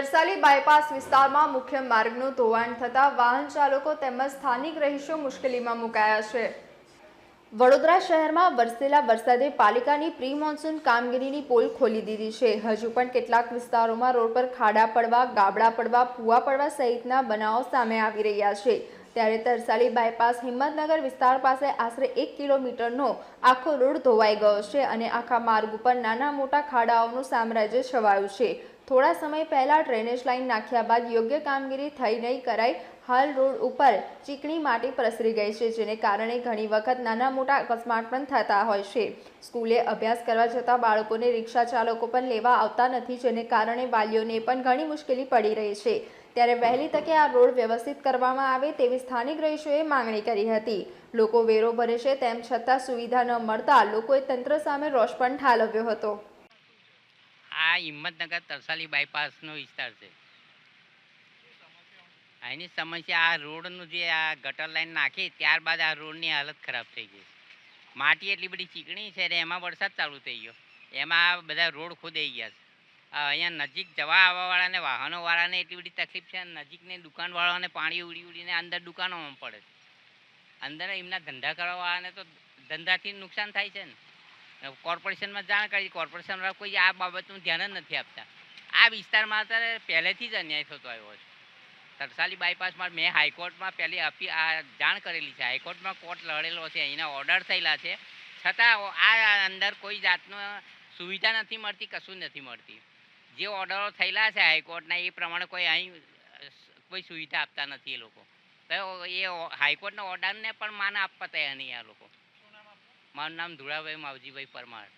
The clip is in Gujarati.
તરસાલી બાયપાસ વિસ્તારમાં મુખ્ય માર્ગનું ધોવાણ થતાં વાહન ચાલકો તેમજ સ્થાનિક રહીશો મુશ્કેલીમાં મુકાયા છે। વડોદરા શહેરમાં વરસેલા વરસાદે પાલિકાની પ્રી મોન્સૂન કામગીરીની પોલ ખોલી દીધી છે। હજુ પણ કેટલાક વિસ્તારોમાં રોડ પર ખાડા પડવા, ગાબડા પડવા, ભૂવા પડવા સહિતના બનાવો સામે આવી રહ્યા છે। ત્યારે તરસાલી બાયપાસ હિંમતનગર વિસ્તાર પાસે આશરે 1 કિલોમીટરનો આખો રોડ ધોવાઈ ગયો છે અને આખા માર્ગ ઉપર નાના મોટા ખાડાઓનું સામ્રાજ્ય છવાયું છે। થોડા સમય પહેલા ડ્રેનેજ લાઇન નાખ્યા બાદ યોગ્ય કામગીરી થઈ નહીં કરાઈ હાલ રોડ ઉપર ચીકણી માટી પ્રસરી ગઈ છે, જેને કારણે ઘણી વખત નાના મોટા અકસ્માત પણ થતા હોય છે। સ્કૂલે અભ્યાસ કરવા જતા બાળકોને રિક્ષા ચાલકો પણ લેવા આવતા નથી, જેને કારણે વાલીઓને પણ ઘણી મુશ્કેલી પડી રહી છે। ત્યારે વહેલી તકે આ રોડ વ્યવસ્થિત કરવામાં આવે તેવી સ્થાનિક રહીશોએ માંગણી કરી હતી। લોકો વેરો ભરે છે તેમ છતાં સુવિધા ન મળતા લોકોએ તંત્ર સામે રોષ પણ ઠાલવ્યો હતો। આ હિંમતનગર તરસાલી બાયપાસનો વિસ્તાર છે। આની સમસ્યા આ રોડનું જે આ ગટર લાઈન નાખી ત્યારબાદ આ રોડની હાલત ખરાબ થઈ ગઈ। માટી એટલી બધી ચીકણી છે ને એમાં વરસાદ ચાલુ થઈ ગયો, એમાં બધા રોડ ખોદાઈ ગયા છે। અહીંયા નજીક જવા આવવાવાળાને વાહનોવાળાને એટલી બધી તકલીફ છે, નજીકની દુકાનવાળાને પાણી ઉડી ઉડીને અંદર દુકાનોમાં પડે છે। અંદર એમના ધંધા કરવાવાળાને તો ધંધાથી નુકસાન થાય છે ને। કોર્પોરેશનમાં જાણ કરી, કોર્પોરેશનવાળા કોઈ આ બાબતનું ધ્યાન જ નથી આપતા। આ વિસ્તારમાં અત્યારે પહેલેથી જ અન્યાય થતો આવ્યો છે। તરસાલી બાયપાસમાં મેં હાઈકોર્ટમાં પહેલી આ જાણ કરેલી છે, હાઈકોર્ટમાં કોર્ટ લડેલો છે, અહીંના ઓર્ડર થયેલા છે, છતાં આ અંદર કોઈ જાતનો સુવિધા નથી મળતી, કશું નથી મળતી। જે ઓર્ડરો થયેલા છે હાઈકોર્ટના એ પ્રમાણે કોઈ અહીં કોઈ સુવિધા આપતા નથી એ લોકો। તો એ હાઈકોર્ટના ઓર્ડરને પણ માન આપવા તૈયાર નહીં આ લોકો। મારું નામ ધુળાભાઈ માવજીભાઈ પરમાર।